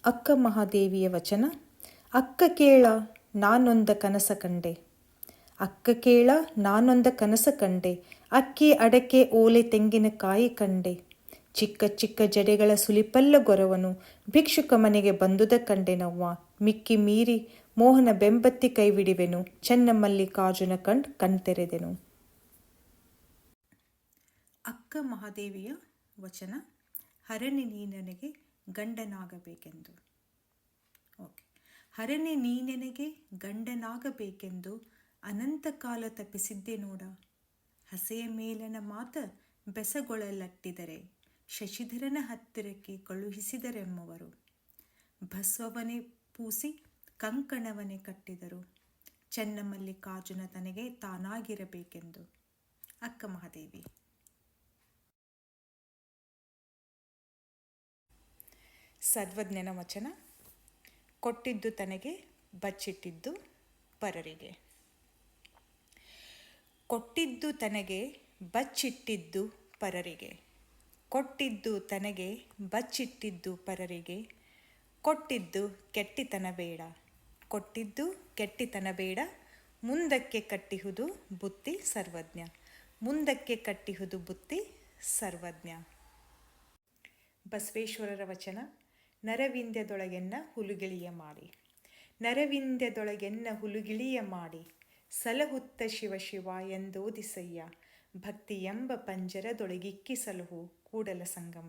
ಅಕ್ಕ ಮಹಾದೇವಿಯ ವಚನ. ಅಕ್ಕ ಕೇಳ ನಾನೊಂದ ಕನಸ ಕಂಡೆ. ಅಕ್ಕ ಕೇಳ ನಾನೊಂದ ಕನಸ ಕಂಡೆ. ಅಕ್ಕಿ ಅಡಕೆ ಓಲೆ ತೆಂಗಿನಕಾಯಿ ಕಂಡೆ. ಚಿಕ್ಕ ಚಿಕ್ಕ ಜಡೆಗಳ ಸುಲಿಪಲ್ಲ ಗೊರವನು ಭಿಕ್ಷುಕ ಮನೆಗೆ ಬಂದುದ ಕಂಡೆನವ್ವ. ಮಿಕ್ಕಿ ಮೀರಿ ಮೋಹನ ಬೆಂಬತ್ತಿ ಕೈವಿಡಿವೆನು. ಚೆನ್ನಮಲ್ಲಿಕಾರ್ಜುನ ಕಣ್ತೆರೆದೆನು. ಅಕ್ಕ ಮಹಾದೇವಿಯ ವಚನ. ಹರನೆ ನೀ ನನಗೆ ಗಂಡನಾಗಬೇಕೆಂದು. ಹರನೆ ನೀ ನನಗೆ ಗಂಡನಾಗಬೇಕೆಂದು ಅನಂತ ಕಾಲ ತಪ್ಪಿಸಿದ್ದೆ ನೋಡ. ಹಸೆಯ ಮೇಲನ ಮಾತ ಬೆಸಗೊಳ್ಳಲಟ್ಟಿದರೆ ಶಶಿಧರನ ಹತ್ತಿರಕ್ಕೆ ಕಳುಹಿಸಿದರೆಮ್ಮವರು. ಭಸ್ವವನೇ ಪೂಸಿ ಕಂಕಣವನೇ ಕಟ್ಟಿದರು. ಚೆನ್ನಮಲ್ಲಿಕಾರ್ಜುನ ತನಗೆ ತಾನಾಗಿರಬೇಕೆಂದು. ಅಕ್ಕ ಮಹಾದೇವಿ. ಸರ್ವಜ್ಞನ ವಚನ. ಕೊಟ್ಟಿದ್ದು ತನಗೆ ಬಚ್ಚಿಟ್ಟಿದ್ದು ಪರರಿಗೆ. ಕೊಟ್ಟಿದ್ದು ತನಗೆ ಬಚ್ಚಿಟ್ಟಿದ್ದು ಪರರಿಗೆ. ಕೊಟ್ಟಿದ್ದು ತನಗೆ ಬಚ್ಚಿಟ್ಟಿದ್ದು ಪರರಿಗೆ. ಕೊಟ್ಟಿದ್ದು ಕೆಟ್ಟಿತನ ಬೇಡ. ಕೊಟ್ಟಿದ್ದು ಕೆಟ್ಟಿತನ ಬೇಡ. ಮುಂದಕ್ಕೆ ಕಟ್ಟಿಹುದು ಬುತ್ತಿ ಸರ್ವಜ್ಞ. ಮುಂದಕ್ಕೆ ಕಟ್ಟಿಹುದು ಬುತ್ತಿ ಸರ್ವಜ್ಞ. ಬಸವೇಶ್ವರರ ವಚನ. ನರವಿಂದ್ಯದೊಳಗೆನ್ನ ಹುಲುಗಿಳಿಯ ಮಾಡಿ. ನರವಿಂದ್ಯದೊಳಗೆನ್ನ ಹುಲುಗಿಳಿಯ ಮಾಡಿ. ಸಲಹುತ್ತ ಶಿವ ಶಿವ ಎಂದೋದಿಸಯ್ಯ. ಭಕ್ತಿ ಎಂಬ ಪಂಜರದೊಳಗಿಕ್ಕಿ ಸಲಹು ಕೂಡಲ ಸಂಗಮ.